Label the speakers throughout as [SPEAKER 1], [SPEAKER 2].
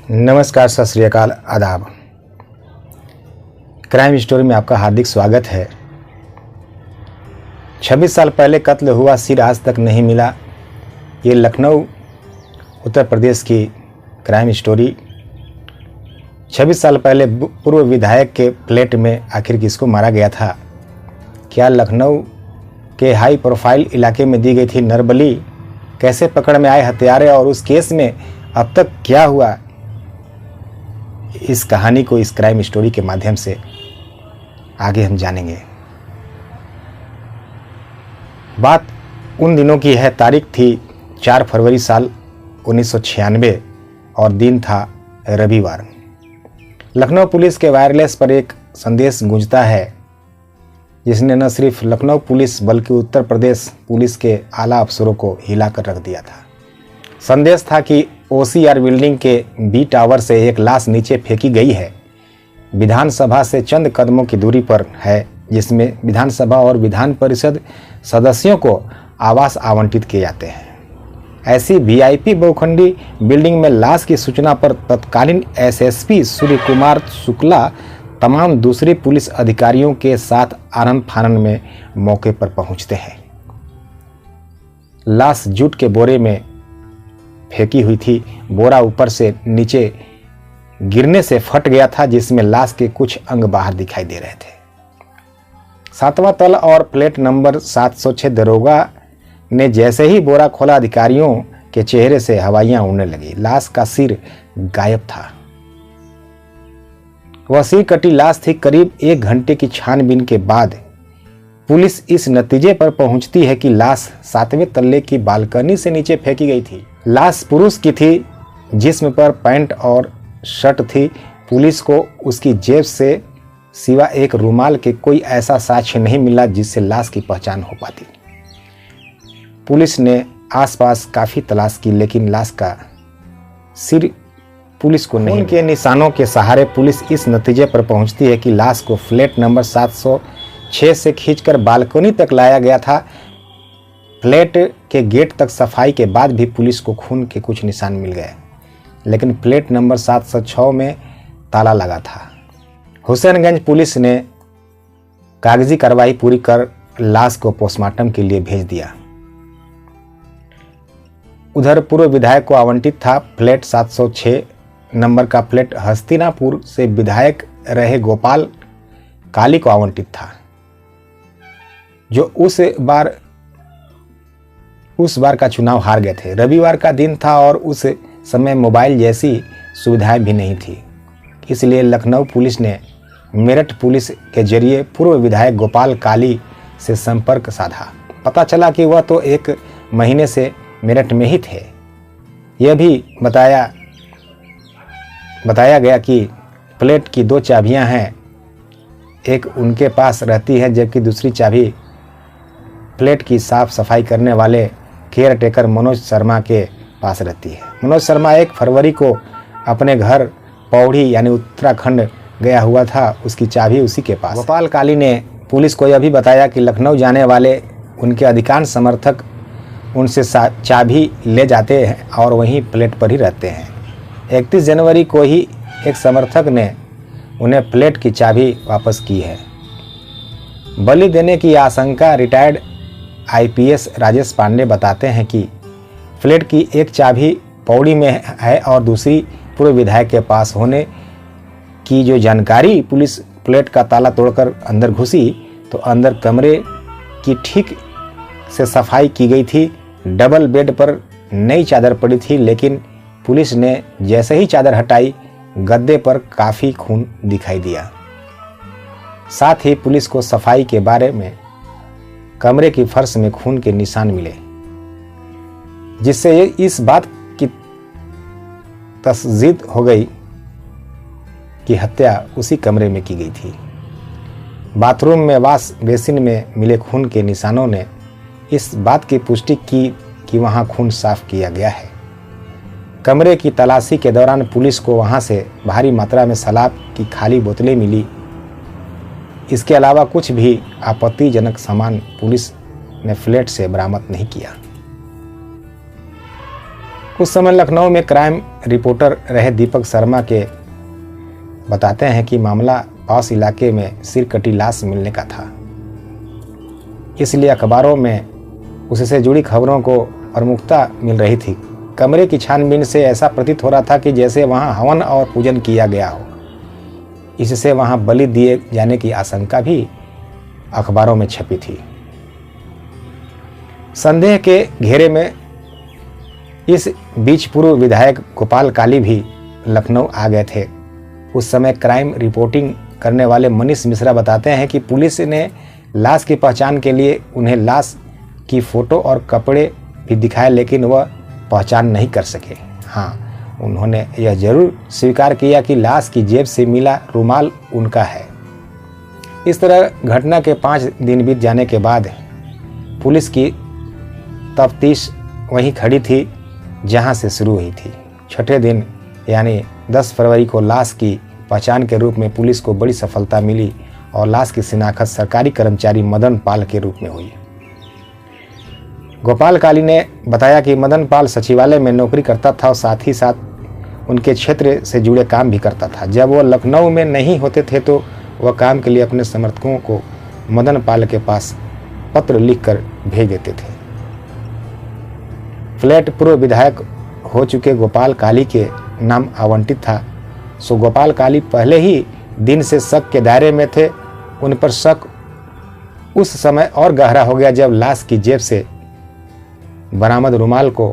[SPEAKER 1] नमस्कार, सत श्री अकाल, आदाब। क्राइम स्टोरी में आपका हार्दिक स्वागत है। 26 साल पहले कत्ल हुआ, सिर आज तक नहीं मिला। ये लखनऊ उत्तर प्रदेश की क्राइम स्टोरी। 26 साल पहले पूर्व विधायक के फ्लैट में आखिर किसको मारा गया था? क्या लखनऊ के हाई प्रोफाइल इलाके में दी गई थी नरबली? कैसे पकड़ में आए हत्यारे और उस केस में अब तक क्या हुआ? इस कहानी को इस क्राइम स्टोरी के माध्यम से आगे हम जानेंगे। बात उन दिनों की है। तारीख थी 4 फरवरी साल 1996 और दिन था रविवार। लखनऊ पुलिस के वायरलेस पर एक संदेश गूंजता है जिसने न सिर्फ लखनऊ पुलिस बल्कि उत्तर प्रदेश पुलिस के आला अफसरों को हिलाकर रख दिया था। संदेश था कि OCR बिल्डिंग के B टावर से एक लाश नीचे फेंकी गई है। विधानसभा से चंद कदमों की दूरी पर है, जिसमें विधानसभा और विधान परिषद सदस्यों को आवास आवंटित किए जाते हैं। ऐसी VIP बहुखंडी बिल्डिंग में लाश की सूचना पर तत्कालीन SSP सूर्य कुमार शुक्ला तमाम दूसरे पुलिस अधिकारियों के साथ आनन फानन में मौके पर पहुंचते हैं। लाश जूट के बोरे में फेंकी हुई थी। बोरा ऊपर से नीचे गिरने से फट गया था, जिसमें लाश के कुछ अंग बाहर दिखाई दे रहे थे। 7वां तल और प्लेट नंबर 706 दरोगा ने जैसे ही बोरा खोला, अधिकारियों के चेहरे से हवाइयां उड़ने लगी। लाश का सिर गायब था। वह सिर कटी लाश थी। करीब 1 घंटे की छानबीन के बाद पुलिस इस नतीजे पर पहुंचती है कि लाश 7वें तल्ले की बालकनी से नीचे फेंकी गई थी। लाश पुरुष की थी, जिस्म पर पैंट और शर्ट थी। पुलिस को उसकी जेब से सिवा एक रुमाल के कोई ऐसा साक्ष्य नहीं मिला जिससे लाश की पहचान हो पाती। पुलिस ने आसपास काफी तलाश की, लेकिन लाश का सिर पुलिस को नहीं। उनके निशानों के सहारे पुलिस इस नतीजे पर पहुंचती है कि लाश को फ्लैट नंबर 706 से खींचकर बालकनी तक लाया गया था। फ्लैट के गेट तक सफाई के बाद भी पुलिस को खून के कुछ निशान मिल गए, लेकिन फ्लैट नंबर 706 में ताला लगा था। हुसैनगंज पुलिस ने कागजी कार्रवाई पूरी कर लाश को पोस्टमार्टम के लिए भेज दिया। उधर पूर्व विधायक को आवंटित था फ्लैट 706 नंबर का फ्लैट हस्तिनापुर से विधायक रहे गोपाल काली को आवंटित था, जो उस बार का चुनाव हार गए थे। रविवार का दिन था और उस समय मोबाइल जैसी सुविधाएं भी नहीं थी, इसलिए लखनऊ पुलिस ने मेरठ पुलिस के जरिए पूर्व विधायक गोपाल काली से संपर्क साधा। पता चला कि वह तो 1 महीने से मेरठ में ही थे। यह भी बताया गया कि फ्लैट की 2 चाबियां हैं, एक उनके पास रहती है जबकि दूसरी चाबी फ्लैट की साफ सफाई करने वाले केयर टेकर मनोज शर्मा के पास रहती है। मनोज शर्मा 1 फरवरी को अपने घर पौड़ी यानी उत्तराखंड गया हुआ था, उसकी चाबी उसी के पास। गोपाल काली ने पुलिस को यह भी बताया कि लखनऊ जाने वाले उनके अधिकांश समर्थक उनसे चाबी ले जाते हैं और वहीं फ्लैट पर ही रहते हैं। 31 जनवरी को ही एक समर्थक ने उन्हें फ्लैट की चाबी वापस की है। बलि देने की आशंका रिटायर्ड IPS राजेश पांडे बताते हैं कि फ्लैट की एक चाबी पौड़ी में है और दूसरी पूर्व विधायक के पास होने की जो जानकारी पुलिस फ्लैट का ताला तोड़कर अंदर घुसी तो अंदर कमरे की ठीक से सफाई की गई थी। डबल बेड पर नई चादर पड़ी थी, लेकिन पुलिस ने जैसे ही चादर हटाई, गद्दे पर काफ़ी खून दिखाई दिया। साथ ही पुलिस को सफाई के बारे में कमरे की फर्श में खून के निशान मिले, जिससे इस बात की तस्दीक हो गई कि हत्या उसी कमरे में की गई थी। बाथरूम में वॉश बेसिन में मिले खून के निशानों ने इस बात की पुष्टि की कि वहां खून साफ किया गया है। कमरे की तलाशी के दौरान पुलिस को वहां से भारी मात्रा में शराब की खाली बोतलें मिली। इसके अलावा कुछ भी आपत्तिजनक सामान पुलिस ने फ्लैट से बरामद नहीं किया। उस समय लखनऊ में क्राइम रिपोर्टर रहे दीपक शर्मा के बताते हैं कि मामला पास इलाके में सिर कटी लाश मिलने का था, इसलिए अखबारों में उससे जुड़ी खबरों को प्रमुखता मिल रही थी। कमरे की छानबीन से ऐसा प्रतीत हो रहा था कि जैसे वहां हवन और पूजन किया गया हो। इससे वहां बलि दिए जाने की आशंका भी अखबारों में छपी थी। संदेह के घेरे में इस बीच पूर्व विधायक गोपाल काली भी लखनऊ आ गए थे। उस समय क्राइम रिपोर्टिंग करने वाले मनीष मिश्रा बताते हैं कि पुलिस ने लाश की पहचान के लिए उन्हें लाश की फोटो और कपड़े भी दिखाए, लेकिन वह पहचान नहीं कर सके। हाँ, उन्होंने यह जरूर स्वीकार किया कि लाश की जेब से मिला रुमाल उनका है। इस तरह घटना के 5 दिन बीत जाने के बाद पुलिस की तफ्तीश वहीं खड़ी थी जहां से शुरू हुई थी। छठे दिन यानी 10 फरवरी को लाश की पहचान के रूप में पुलिस को बड़ी सफलता मिली और लाश की शिनाख्त सरकारी कर्मचारी मदन पाल के रूप में हुई। गोपाल काली ने बताया कि मदन पाल सचिवालय में नौकरी करता था और साथ ही साथ उनके क्षेत्र से जुड़े काम भी करता था। जब वह लखनऊ में नहीं होते थे तो वह काम के लिए अपने समर्थकों को मदन पाल के पास पत्र लिखकर भेज देते थे। फ्लैट पूर्व विधायक हो चुके गोपाल काली के नाम आवंटित था, सो गोपाल काली पहले ही दिन से शक के दायरे में थे। उन पर शक उस समय और गहरा हो गया जब लाश की जेब से बरामद रुमाल को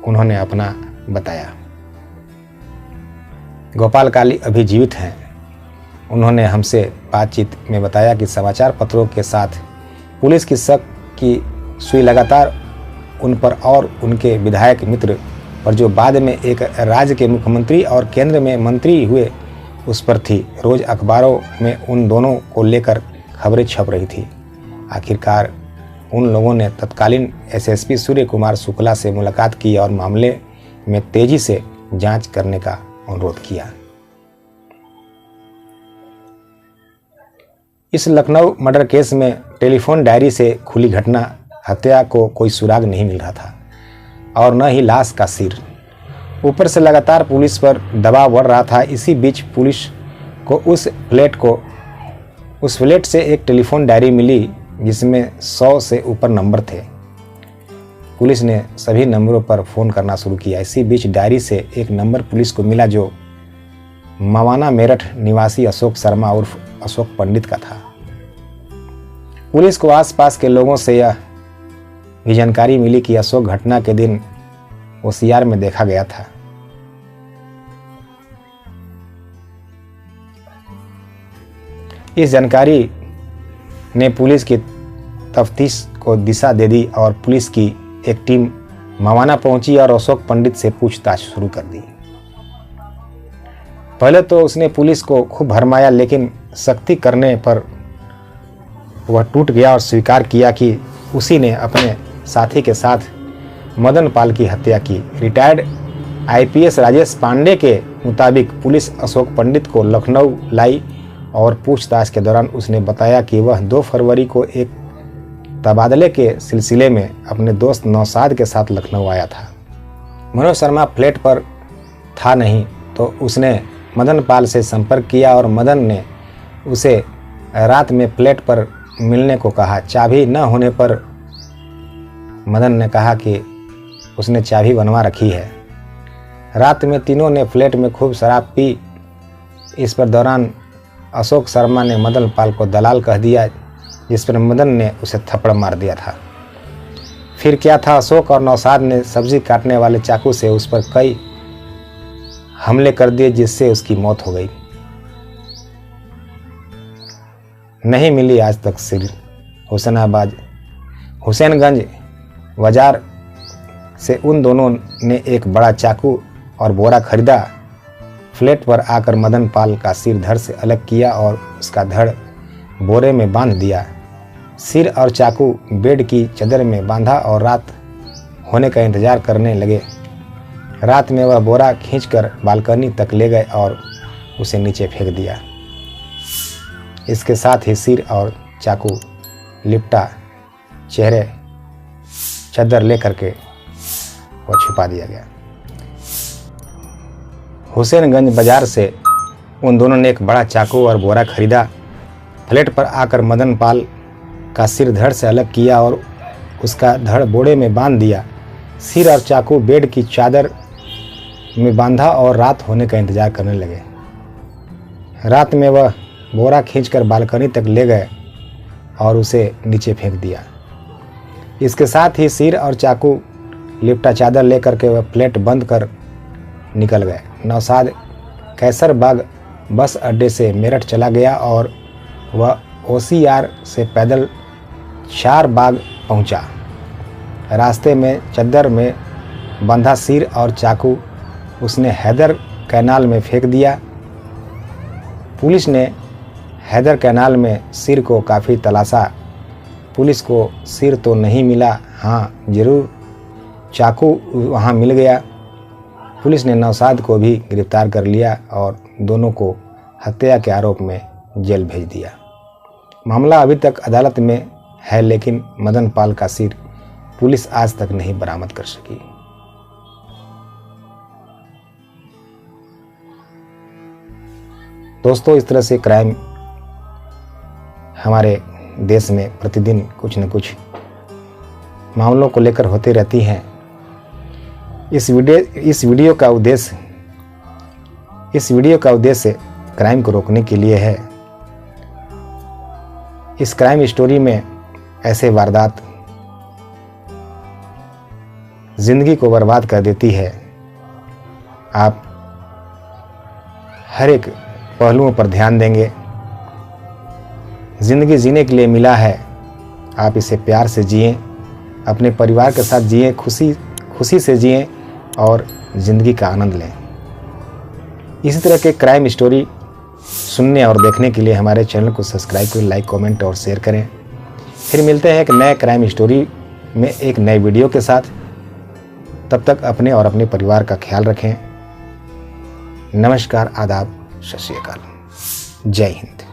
[SPEAKER 1] उन्होंने अपना बताया। गोपाल काली अभी जीवित हैं। उन्होंने हमसे बातचीत में बताया कि समाचार पत्रों के साथ पुलिस की शक की सुई लगातार उन पर और उनके विधायक मित्र पर, जो बाद में एक राज्य के मुख्यमंत्री और केंद्र में मंत्री हुए, उस पर थी। रोज अखबारों में उन दोनों को लेकर खबरें छप रही थी। आखिरकार उन लोगों ने तत्कालीन एसएसपी सूर्य कुमार शुक्ला से मुलाकात की और मामले में तेजी से जांच करने का अनुरोध किया। इस लखनऊ मर्डर केस में टेलीफोन डायरी से खुली घटना हत्या को कोई सुराग नहीं मिल रहा था और न ही लाश का सिर। ऊपर से लगातार पुलिस पर दबाव बढ़ रहा था। इसी बीच पुलिस को उस फ्लैट से एक टेलीफोन डायरी मिली जिसमें 100 से ऊपर नंबर थे। पुलिस ने सभी नंबरों पर फ़ोन करना शुरू किया। इसी बीच डायरी से एक नंबर पुलिस को मिला जो मवाना मेरठ निवासी अशोक शर्मा उर्फ अशोक पंडित का था। पुलिस को आसपास के लोगों से यह भी जानकारी मिली कि अशोक घटना के दिन ओसियार में देखा गया था। इस जानकारी ने पुलिस की तफ्तीश को दिशा दे दी और पुलिस की एक टीम मवाना पहुंची और अशोक पंडित से पूछताछ शुरू कर दी। पहले तो उसने पुलिस को खूब भरमाया, लेकिन सख्ती करने पर वह टूट गया और स्वीकार किया कि उसी ने अपने साथी के साथ मदन पाल की हत्या की। रिटायर्ड आईपीएस राजेश पांडे के मुताबिक पुलिस अशोक पंडित को लखनऊ लाई और पूछताछ के दौरान उसने बताया कि वह 2 फरवरी को एक तबादले के सिलसिले में अपने दोस्त नौशाद के साथ लखनऊ आया था। मनोज शर्मा फ्लैट पर था नहीं तो उसने मदन पाल से संपर्क किया और मदन ने उसे रात में फ्लैट पर मिलने को कहा। चाबी न होने पर मदन ने कहा कि उसने चाबी बनवा रखी है। रात में तीनों ने फ्लैट में खूब शराब पी। इस पर दौरान अशोक शर्मा ने मदन पाल को दलाल कह दिया, जिस पर मदन ने उसे थप्पड़ मार दिया था। फिर क्या था, अशोक और नौशाद ने सब्जी काटने वाले चाकू से उस पर कई हमले कर दिए, जिससे उसकी मौत हो गई। नहीं मिली आज तक सिर। हुसैनगंज बाजार से उन दोनों ने एक बड़ा चाकू और बोरा खरीदा। फ्लैट पर आकर मदन पाल का सिर धड़ से अलग किया और उसका धड़ बोरे में बांध दिया। सिर और चाकू बेड की चादर में बांधा और रात होने का इंतजार करने लगे। रात में वह बोरा खींचकर बालकनी तक ले गए और उसे नीचे फेंक दिया। इसके साथ ही सिर और चाकू लिपटा चेहरे चादर लेकर के वह छुपा दिया गया। हुसैनगंज बाजार से उन दोनों ने एक बड़ा चाकू और बोरा खरीदा। फ्लैट पर आकर मदन पाल का सिर धड़ से अलग किया और उसका धड़ बोरे में बांध दिया। सिर और चाकू बेड की चादर में बांधा और रात होने का इंतजार करने लगे। रात में वह बोरा खींचकर बालकनी तक ले गए और उसे नीचे फेंक दिया। इसके साथ ही सिर और चाकू लिपटा चादर लेकर के वह फ्लैट बंद कर निकल गए। नौशाद कैसरबाग बस अड्डे से मेरठ चला गया और वह ओसीआर से पैदल चारबाग पहुंचा। रास्ते में चद्दर में बंधा सिर और चाकू उसने हैदर कैनाल में फेंक दिया। पुलिस ने हैदर कैनाल में सिर को काफ़ी तलाशा। पुलिस को सिर तो नहीं मिला, हाँ ज़रूर चाकू वहाँ मिल गया। पुलिस ने नौशाद को भी गिरफ्तार कर लिया और दोनों को हत्या के आरोप में जेल भेज दिया। मामला अभी तक अदालत में है, लेकिन मदन पाल का सिर पुलिस आज तक नहीं बरामद कर सकी। दोस्तों, इस तरह से क्राइम हमारे देश में प्रतिदिन कुछ न कुछ मामलों को लेकर होती रहती हैं। इस वीडियो का उद्देश्य क्राइम को रोकने के लिए है। इस क्राइम स्टोरी में ऐसे वारदात जिंदगी को बर्बाद कर देती है। आप हर एक पहलुओं पर ध्यान देंगे। जिंदगी जीने के लिए मिला है, आप इसे प्यार से जिएं, अपने परिवार के साथ जिएं, खुशी से जिएं और ज़िंदगी का आनंद लें। इसी तरह के क्राइम स्टोरी सुनने और देखने के लिए हमारे चैनल को सब्सक्राइब करें, लाइक, कमेंट और शेयर करें। फिर मिलते हैं एक नए क्राइम स्टोरी में एक नए वीडियो के साथ। तब तक अपने और अपने परिवार का ख्याल रखें। नमस्कार, आदाब, सत श्री अकाल, जय हिंद।